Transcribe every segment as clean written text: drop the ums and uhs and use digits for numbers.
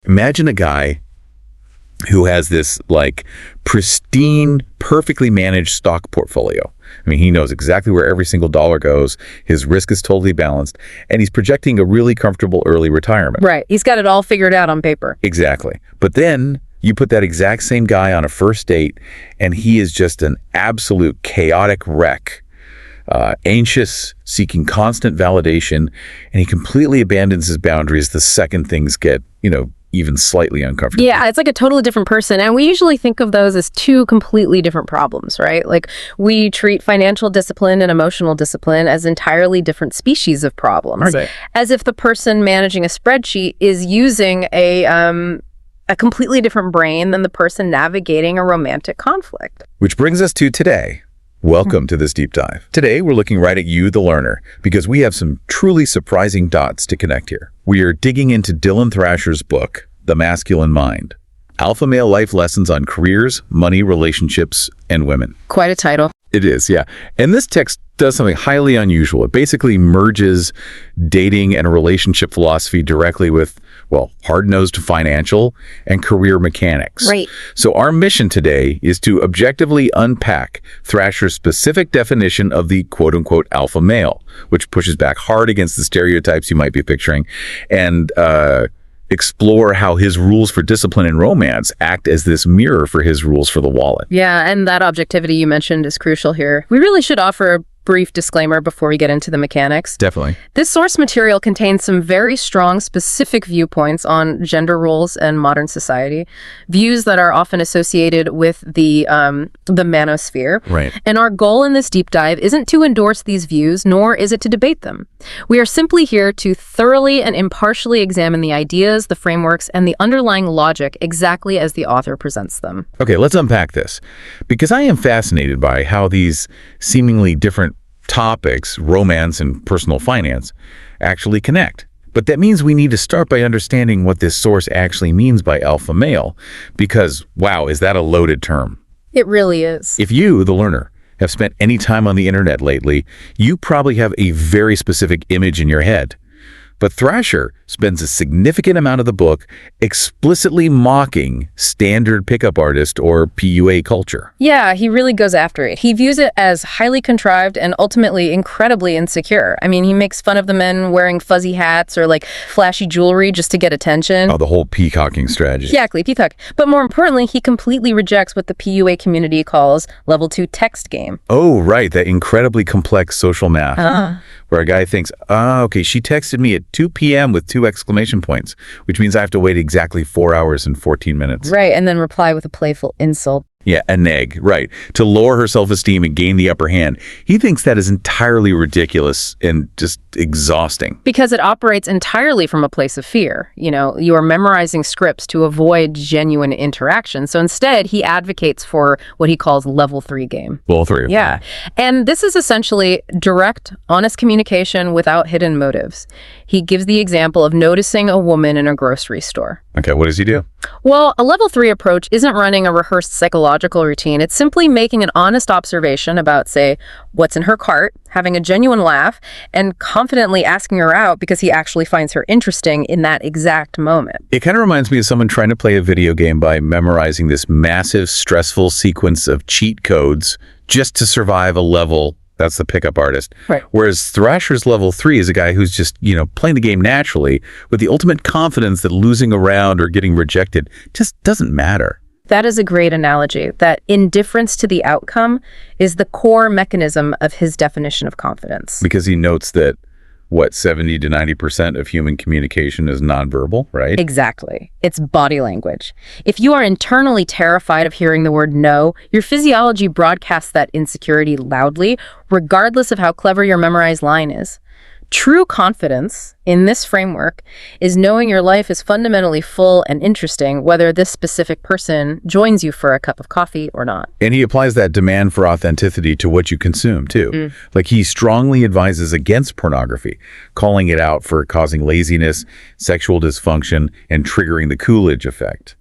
Imagine a guy who has this like pristine, perfectly managed stock portfolio. I mean, he knows exactly where every single dollar goes. His risk is totally balanced, and he's projecting a really comfortable early retirement. Right. He's got it all figured out on paper. Exactly. But then you put that exact same guy on a first date, and he is just an absolute chaotic wreck. Anxious, seeking constant validation, and he completely abandons his boundaries the second things get, even slightly uncomfortable. Yeah, it's like a totally different person. And we usually think of those as two completely different problems, right? Like we treat financial discipline and emotional discipline as entirely different species of problems. Right. As if the person managing a spreadsheet is using a completely different brain than the person navigating a romantic conflict. Which brings us to today. Welcome to this deep dive. Today, we're looking right at you, the learner, because we have some truly surprising dots to connect here. We are digging into Dylan Thrasher's book, The Masculine Mind, Alpha Male Life Lessons on Careers, Money, Relationships, and Women. Quite a title. It is, yeah. And this text does something highly unusual. It basically merges dating and relationship philosophy directly with, hard-nosed financial and career mechanics. Right. So our mission today is to objectively unpack Thrasher's specific definition of the quote-unquote alpha male, which pushes back hard against the stereotypes you might be picturing, and explore how his rules for discipline and romance act as this mirror for his rules for the wallet. Yeah, and that objectivity you mentioned is crucial here. We really should offer a brief disclaimer before we get into the mechanics. Definitely. This source material contains some very strong, specific viewpoints on gender roles and modern society, views that are often associated with the manosphere. Right. And our goal in this deep dive isn't to endorse these views, nor is it to debate them. We are simply here to thoroughly and impartially examine the ideas, the frameworks, and the underlying logic exactly as the author presents them. Okay, let's unpack this, because I am fascinated by how these seemingly different topics, romance and personal finance, actually connect. But that means we need to start by understanding what this source actually means by alpha male, because, wow, is that a loaded term? It really is. If you, the learner, have spent any time on the internet lately, you probably have a very specific image in your head. But Thrasher spends a significant amount of the book explicitly mocking standard pickup artist or PUA culture. Yeah, he really goes after it. He views it as highly contrived and ultimately incredibly insecure. I mean, he makes fun of the men wearing fuzzy hats or like flashy jewelry just to get attention. Oh, the whole peacocking strategy. Exactly, peacock. But more importantly, he completely rejects what the PUA community calls level 2 text game. Oh, right, that incredibly complex social math. Where a guy thinks, okay, she texted me at 2 p.m. with 2 exclamation points, which means I have to wait exactly 4 hours and 14 minutes. Right, and then reply with a playful insult. Yeah, a neg, right. To lower her self-esteem and gain the upper hand. He thinks that is entirely ridiculous and just exhausting. Because it operates entirely from a place of fear. You are memorizing scripts to avoid genuine interaction. So instead, he advocates for what he calls level 3 game. Level 3. Yeah. And this is essentially direct, honest communication without hidden motives. He gives the example of noticing a woman in a grocery store. Okay, what does he do? Well, a level 3 approach isn't running a rehearsed psychological routine. It's simply making an honest observation about, say, what's in her cart, having a genuine laugh, and confidently asking her out because he actually finds her interesting in that exact moment. It kind of reminds me of someone trying to play a video game by memorizing this massive, stressful sequence of cheat codes just to survive a level. That's the pickup artist. Right. Whereas Thrasher's level 3 is a guy who's just, playing the game naturally with the ultimate confidence that losing a round or getting rejected just doesn't matter. That is a great analogy, that indifference to the outcome is the core mechanism of his definition of confidence. Because he notes that, 70 to 90% of human communication is nonverbal, right? Exactly. It's body language. If you are internally terrified of hearing the word no, your physiology broadcasts that insecurity loudly, regardless of how clever your memorized line is. True confidence in this framework is knowing your life is fundamentally full and interesting, whether this specific person joins you for a cup of coffee or not. And he applies that demand for authenticity to what you consume, too. Like he strongly advises against pornography, calling it out for causing laziness, sexual dysfunction, and triggering the Coolidge effect.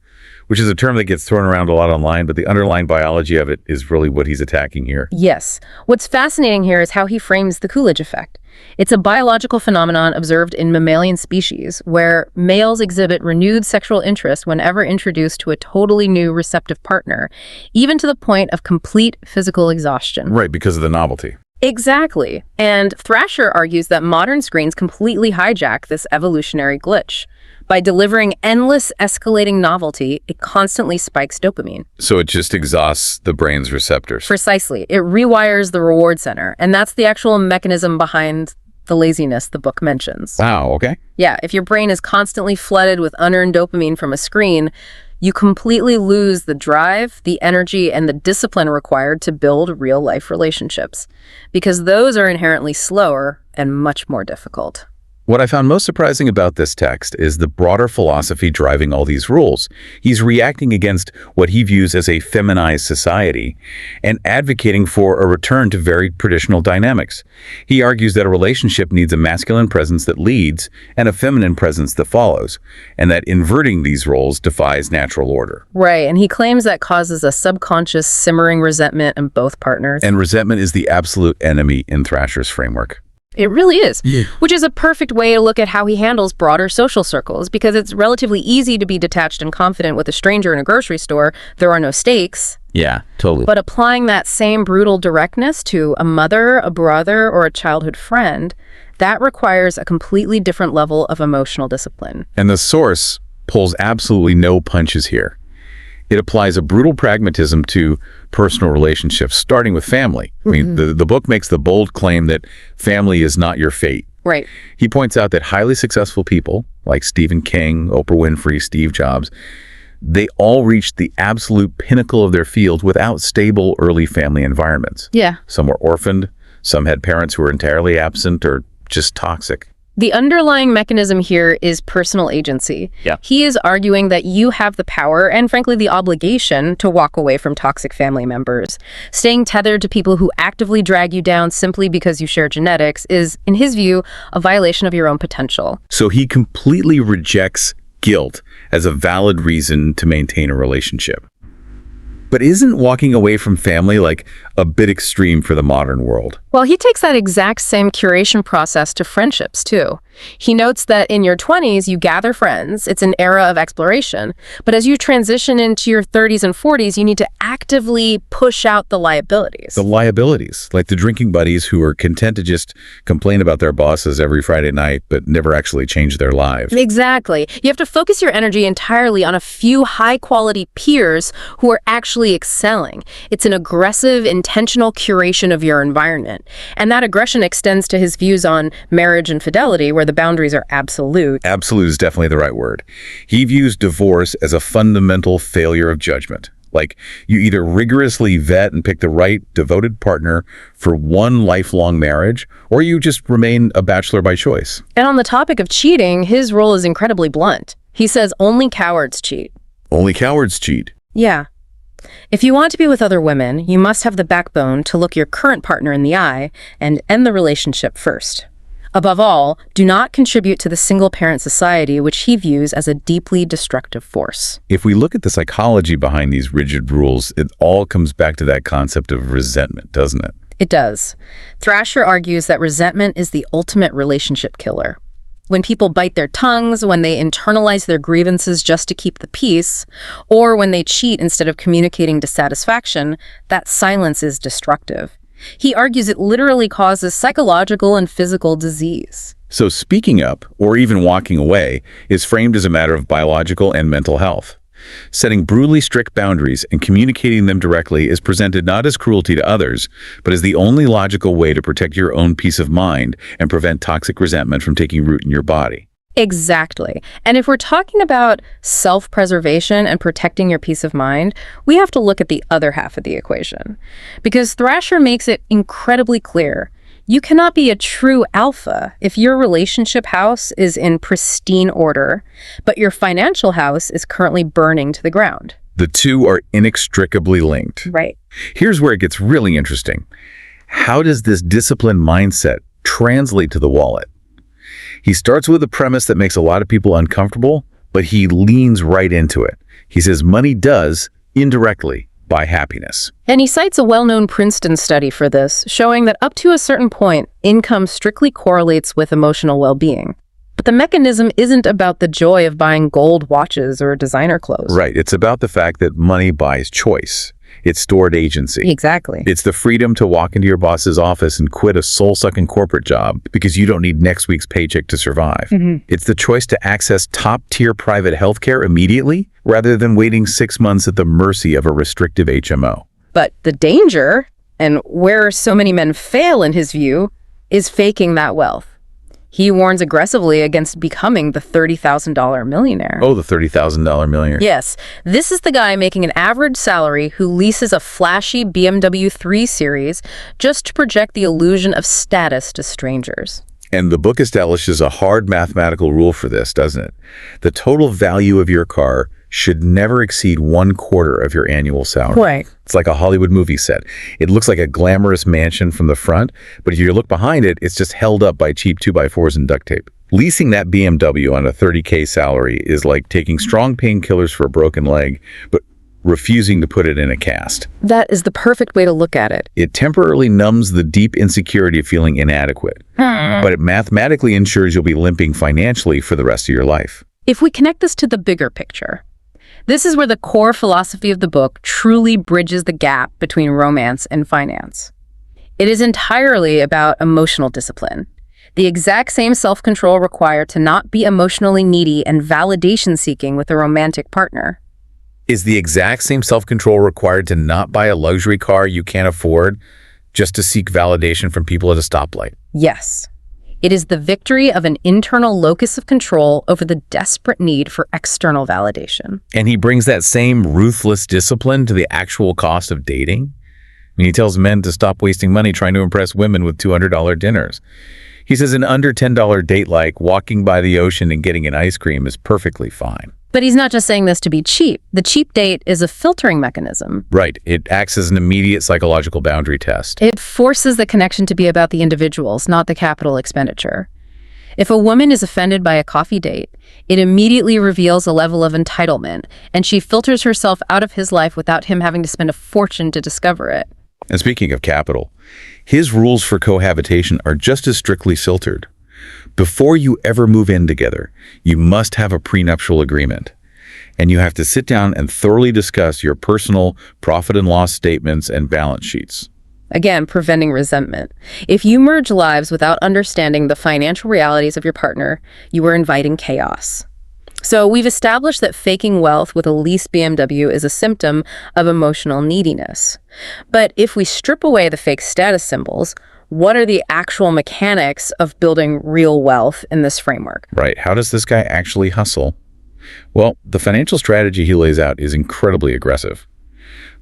which is a term that gets thrown around a lot online, but the underlying biology of it is really what he's attacking here. Yes. What's fascinating here is how he frames the Coolidge effect. It's a biological phenomenon observed in mammalian species where males exhibit renewed sexual interest whenever introduced to a totally new receptive partner, even to the point of complete physical exhaustion. Right, because of the novelty. Exactly. And Thrasher argues that modern screens completely hijack this evolutionary glitch. By delivering endless escalating novelty, it constantly spikes dopamine. So it just exhausts the brain's receptors. Precisely. It rewires the reward center, and that's the actual mechanism behind the laziness the book mentions. Wow, okay. Yeah, if your brain is constantly flooded with unearned dopamine from a screen, you completely lose the drive, the energy, and the discipline required to build real-life relationships, because those are inherently slower and much more difficult. What I found most surprising about this text is the broader philosophy driving all these rules. He's reacting against what he views as a feminized society and advocating for a return to very traditional dynamics. He argues that a relationship needs a masculine presence that leads and a feminine presence that follows, and that inverting these roles defies natural order. Right, and he claims that causes a subconscious simmering resentment in both partners. And resentment is the absolute enemy in Thrasher's framework. It really is, which is a perfect way to look at how he handles broader social circles, because it's relatively easy to be detached and confident with a stranger in a grocery store. There are no stakes. Yeah, totally. But applying that same brutal directness to a mother, a brother, or a childhood friend, that requires a completely different level of emotional discipline. And the source pulls absolutely no punches here. It applies a brutal pragmatism to personal relationships, starting with family. I mean, the book makes the bold claim that family is not your fate. Right. He points out that highly successful people, like Stephen King, Oprah Winfrey, Steve Jobs, they all reached the absolute pinnacle of their field without stable early family environments. Yeah. Some were orphaned, some had parents who were entirely absent or just toxic. The underlying mechanism here is personal agency. Yeah. He is arguing that you have the power and, frankly, the obligation to walk away from toxic family members. Staying tethered to people who actively drag you down simply because you share genetics is, in his view, a violation of your own potential. So he completely rejects guilt as a valid reason to maintain a relationship. But isn't walking away from family like a bit extreme for the modern world? Well, he takes that exact same curation process to friendships, too. He notes that in your 20s, you gather friends. It's an era of exploration. But as you transition into your 30s and 40s, you need to actively push out the liabilities. The liabilities, like the drinking buddies who are content to just complain about their bosses every Friday night, but never actually change their lives. Exactly. You have to focus your energy entirely on a few high-quality peers who are actually excelling. It's an aggressive, intentional curation of your environment. And that aggression extends to his views on marriage and fidelity, where the boundaries are absolute. Absolute is definitely the right word. He views divorce as a fundamental failure of judgment. Like, you either rigorously vet and pick the right, devoted partner for one lifelong marriage, or you just remain a bachelor by choice. And on the topic of cheating, his role is incredibly blunt. He says only cowards cheat. Only cowards cheat. Yeah. If you want to be with other women, you must have the backbone to look your current partner in the eye and end the relationship first. Above all, do not contribute to the single-parent society, which he views as a deeply destructive force. If we look at the psychology behind these rigid rules, it all comes back to that concept of resentment, doesn't it? It does. Thrasher argues that resentment is the ultimate relationship killer. When people bite their tongues, when they internalize their grievances just to keep the peace, or when they cheat instead of communicating dissatisfaction, that silence is destructive. He argues it literally causes psychological and physical disease. So speaking up, or even walking away, is framed as a matter of biological and mental health. Setting brutally strict boundaries and communicating them directly is presented not as cruelty to others, but as the only logical way to protect your own peace of mind and prevent toxic resentment from taking root in your body. Exactly. And if we're talking about self-preservation and protecting your peace of mind, we have to look at the other half of the equation. Because Thrasher makes it incredibly clear. You cannot be a true alpha if your relationship house is in pristine order, but your financial house is currently burning to the ground. The two are inextricably linked. Right. Here's where it gets really interesting. How does this disciplined mindset translate to the wallet? He starts with a premise that makes a lot of people uncomfortable, but he leans right into it. He says money does, indirectly, buy happiness. And he cites a well-known Princeton study for this, showing that up to a certain point, income strictly correlates with emotional well-being. But the mechanism isn't about the joy of buying gold watches or designer clothes. Right. It's about the fact that money buys choice. It's stored agency. Exactly. It's the freedom to walk into your boss's office and quit a soul-sucking corporate job because you don't need next week's paycheck to survive. It's the choice to access top-tier private healthcare immediately rather than waiting 6 months at the mercy of a restrictive HMO. But the danger, and where so many men fail in his view, is faking that wealth. He warns aggressively against becoming the $30,000 millionaire. Oh, the $30,000 millionaire. Yes, this is the guy making an average salary who leases a flashy BMW 3 Series just to project the illusion of status to strangers. And the book establishes a hard mathematical rule for this, doesn't it? The total value of your car should never exceed 1/4 of your annual salary. Right. It's like a Hollywood movie set. It looks like a glamorous mansion from the front, but if you look behind it, it's just held up by cheap 2x4s and duct tape. Leasing that BMW on a $30K salary is like taking strong painkillers for a broken leg, but refusing to put it in a cast. That is the perfect way to look at it. It temporarily numbs the deep insecurity of feeling inadequate, but it mathematically ensures you'll be limping financially for the rest of your life. If we connect this to the bigger picture, this is where the core philosophy of the book truly bridges the gap between romance and finance. It is entirely about emotional discipline, the exact same self-control required to not be emotionally needy and validation-seeking with a romantic partner. Is the exact same self-control required to not buy a luxury car you can't afford just to seek validation from people at a stoplight? Yes. It is the victory of an internal locus of control over the desperate need for external validation. And he brings that same ruthless discipline to the actual cost of dating. I mean, he tells men to stop wasting money trying to impress women with $200 dinners. He says an under $10 date like walking by the ocean and getting an ice cream is perfectly fine. But he's not just saying this to be cheap. The cheap date is a filtering mechanism. Right. It acts as an immediate psychological boundary test. It forces the connection to be about the individuals, not the capital expenditure. If a woman is offended by a coffee date, it immediately reveals a level of entitlement, and she filters herself out of his life without him having to spend a fortune to discover it. And speaking of capital, his rules for cohabitation are just as strictly filtered. Before you ever move in together, you must have a prenuptial agreement. And you have to sit down and thoroughly discuss your personal profit and loss statements and balance sheets. Again, preventing resentment. If you merge lives without understanding the financial realities of your partner, you are inviting chaos. So we've established that faking wealth with a leased BMW is a symptom of emotional neediness. But if we strip away the fake status symbols, what are the actual mechanics of building real wealth in this framework? Right. How does this guy actually hustle? Well, the financial strategy he lays out is incredibly aggressive.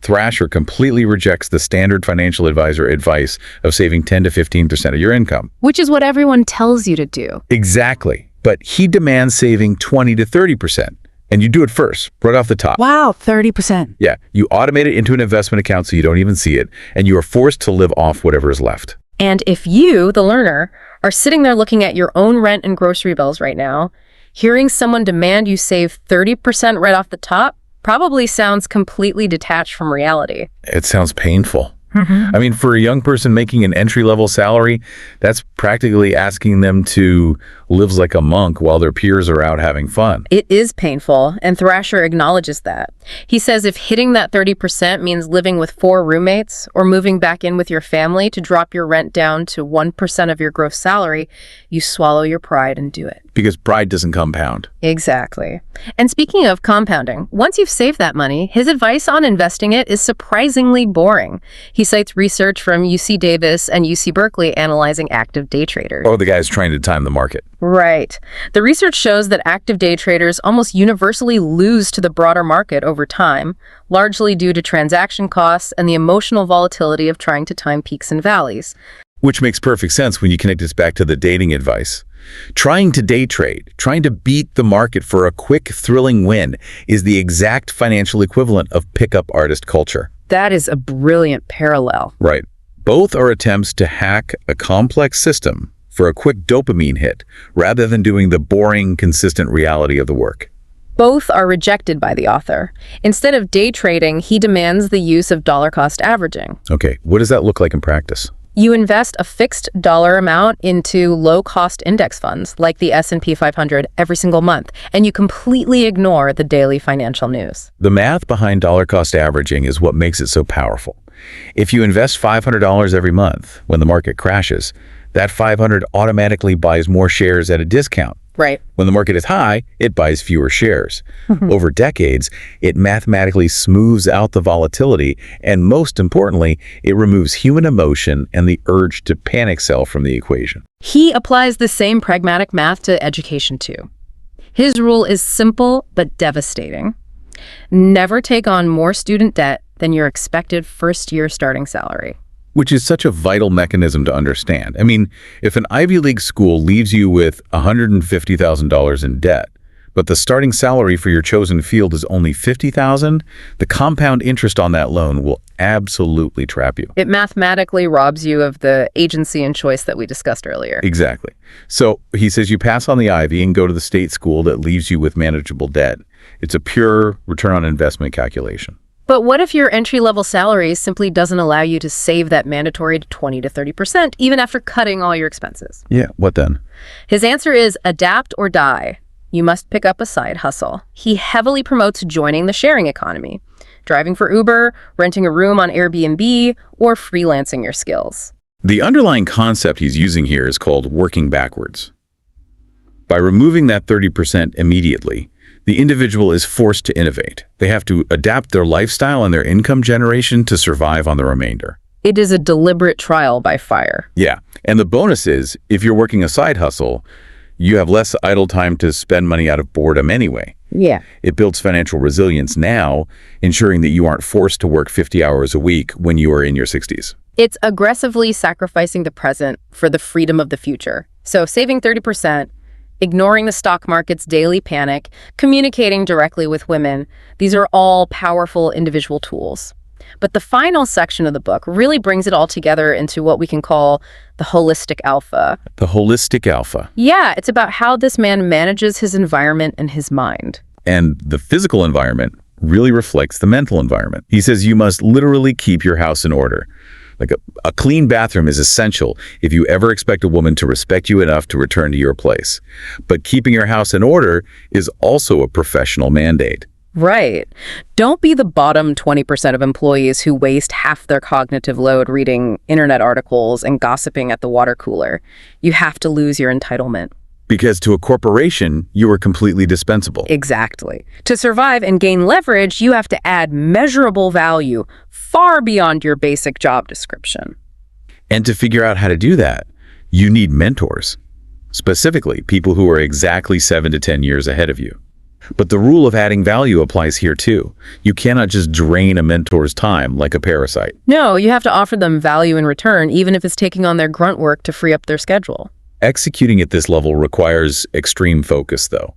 Thrasher completely rejects the standard financial advisor advice of saving 10 to 15% of your income. Which is what everyone tells you to do. Exactly. But he demands saving 20 to 30%. And you do it first, right off the top. Wow, 30%. Yeah, you automate it into an investment account so you don't even see it, and you are forced to live off whatever is left. And if you, the learner, are sitting there looking at your own rent and grocery bills right now, hearing someone demand you save 30% right off the top probably sounds completely detached from reality. It sounds painful. I mean, for a young person making an entry-level salary, that's practically asking them to live like a monk while their peers are out having fun. It is painful, and Thrasher acknowledges that. He says if hitting that 30% means living with 4 roommates or moving back in with your family to drop your rent down to 1% of your gross salary, you swallow your pride and do it. Because pride doesn't compound. Exactly. And speaking of compounding, once you've saved that money, his advice on investing it is surprisingly boring. He cites research from UC Davis and UC Berkeley analyzing active day traders. Oh, the guy's trying to time the market. Right. The research shows that active day traders almost universally lose to the broader market over time, largely due to transaction costs and the emotional volatility of trying to time peaks and valleys. Which makes perfect sense when you connect this back to the dating advice. Trying to day trade, trying to beat the market for a quick, thrilling win is the exact financial equivalent of pickup artist culture. That is a brilliant parallel. Right. Both are attempts to hack a complex system for a quick dopamine hit, rather than doing the boring, consistent reality of the work. Both are rejected by the author. Instead of day trading, he demands the use of dollar-cost averaging. Okay, what does that look like in practice? You invest a fixed dollar amount into low-cost index funds, like the S&P 500, every single month, and you completely ignore the daily financial news. The math behind dollar-cost averaging is what makes it so powerful. If you invest $500 every month when the market crashes, that $500 automatically buys more shares at a discount. Right. When the market is high, it buys fewer shares. Over decades, it mathematically smooths out the volatility, and most importantly, it removes human emotion and the urge to panic sell from the equation. He applies the same pragmatic math to education too. His rule is simple but devastating. Never take on more student debt than your expected first-year starting salary. Which is such a vital mechanism to understand. I mean, if an Ivy League school leaves you with $150,000 in debt, but the starting salary for your chosen field is only $50,000, the compound interest on that loan will absolutely trap you. It mathematically robs you of the agency and choice that we discussed earlier. Exactly. So he says you pass on the Ivy and go to the state school that leaves you with manageable debt. It's a pure return on investment calculation. But what if your entry-level salary simply doesn't allow you to save that mandatory 20 to 30%, even after cutting all your expenses? Yeah, what then? His answer is adapt or die. You must pick up a side hustle. He heavily promotes joining the sharing economy, driving for Uber, renting a room on Airbnb, or freelancing your skills. The underlying concept he's using here is called working backwards. By removing that 30% immediately, the individual is forced to innovate. They have to adapt their lifestyle and their income generation to survive on the remainder. It is a deliberate trial by fire. Yeah, and the bonus is, if you're working a side hustle, you have less idle time to spend money out of boredom anyway. Yeah. It builds financial resilience now, ensuring that you aren't forced to work 50 hours a week when you are in your 60s. It's aggressively sacrificing the present for the freedom of the future. So saving 30%, ignoring the stock market's daily panic, communicating directly with women, these are all powerful individual tools. But the final section of the book really brings it all together into what we can call the holistic alpha. The holistic alpha. Yeah, it's about how this man manages his environment and his mind. And the physical environment really reflects the mental environment. He says you must literally keep your house in order. Like a clean bathroom is essential if you ever expect a woman to respect you enough to return to your place. But keeping your house in order is also a professional mandate. Right. Don't be the bottom 20% of employees who waste half their cognitive load reading internet articles and gossiping at the water cooler. You have to lose your entitlement. Because to a corporation, you are completely dispensable. Exactly. To survive and gain leverage, you have to add measurable value far beyond your basic job description. And to figure out how to do that, you need mentors. Specifically, people who are exactly 7 to 10 years ahead of you. But the rule of adding value applies here too. You cannot just drain a mentor's time like a parasite. No, you have to offer them value in return, even if it's taking on their grunt work to free up their schedule. Executing at this level requires extreme focus, though.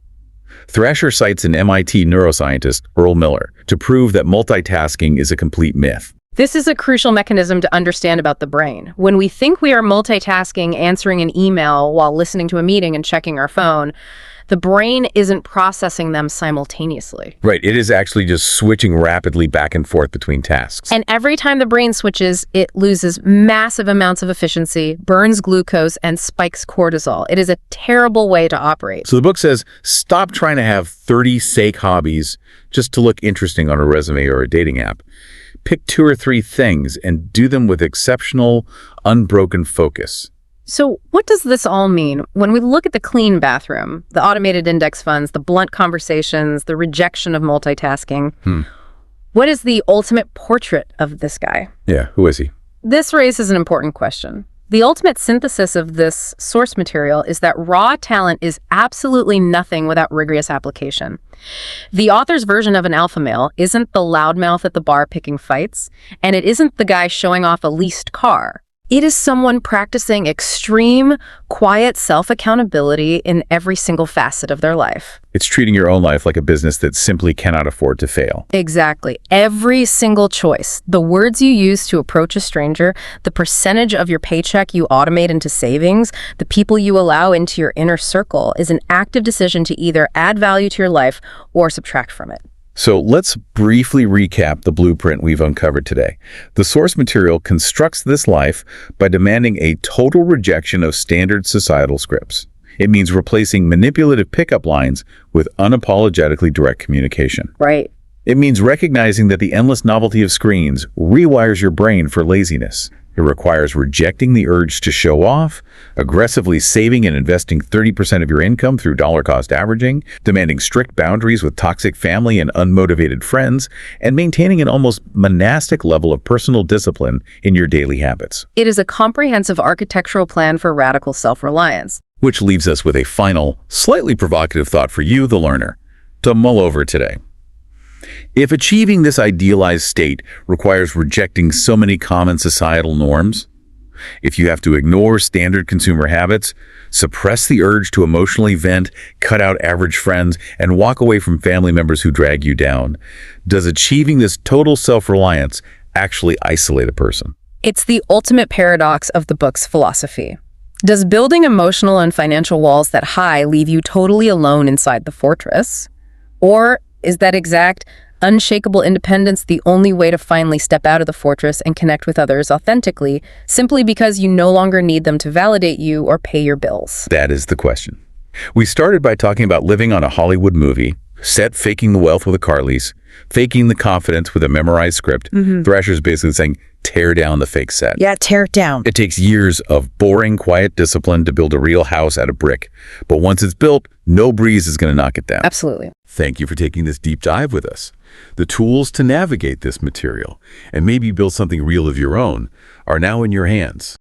Thrasher cites an MIT neuroscientist, Earl Miller, to prove that multitasking is a complete myth. This is a crucial mechanism to understand about the brain. When we think we are multitasking, answering an email while listening to a meeting and checking our phone, the brain isn't processing them simultaneously. Right, it is actually just switching rapidly back and forth between tasks. And every time the brain switches, it loses massive amounts of efficiency, burns glucose, and spikes cortisol. It is a terrible way to operate. So the book says, stop trying to have 30 sake hobbies just to look interesting on a resume or a dating app. Pick 2 or 3 things and do them with exceptional, unbroken focus. So what does this all mean? When we look at the clean bathroom, the automated index funds, the blunt conversations, the rejection of multitasking, what is the ultimate portrait of this guy? Yeah, who is he? This raises an important question. The ultimate synthesis of this source material is that raw talent is absolutely nothing without rigorous application. The author's version of an alpha male isn't the loudmouth at the bar picking fights, and it isn't the guy showing off a leased car. It is someone practicing extreme, quiet self-accountability in every single facet of their life. It's treating your own life like a business that simply cannot afford to fail. Exactly. Every single choice, the words you use to approach a stranger, the percentage of your paycheck you automate into savings, the people you allow into your inner circle is an active decision to either add value to your life or subtract from it. So let's briefly recap the blueprint we've uncovered today. The source material constructs this life by demanding a total rejection of standard societal scripts. It means replacing manipulative pickup lines with unapologetically direct communication. Right. It means recognizing that the endless novelty of screens rewires your brain for laziness. It requires rejecting the urge to show off, aggressively saving and investing 30% of your income through dollar-cost averaging, demanding strict boundaries with toxic family and unmotivated friends, and maintaining an almost monastic level of personal discipline in your daily habits. It is a comprehensive architectural plan for radical self-reliance. Which leaves us with a final, slightly provocative thought for you, the learner, to mull over today. If achieving this idealized state requires rejecting so many common societal norms, if you have to ignore standard consumer habits, suppress the urge to emotionally vent, cut out average friends, and walk away from family members who drag you down, does achieving this total self-reliance actually isolate a person? It's the ultimate paradox of the book's philosophy. Does building emotional and financial walls that high leave you totally alone inside the fortress? Or is that exact, unshakable independence the only way to finally step out of the fortress and connect with others authentically, simply because you no longer need them to validate you or pay your bills? That is the question. We started by talking about living on a Hollywood movie, set faking the wealth with a car lease, faking the confidence with a memorized script. Thrasher's basically saying, tear down the fake set. Yeah, tear it down. It takes years of boring, quiet discipline to build a real house out of brick. But once it's built, no breeze is going to knock it down. Absolutely. Thank you for taking this deep dive with us. The tools to navigate this material and maybe build something real of your own are now in your hands.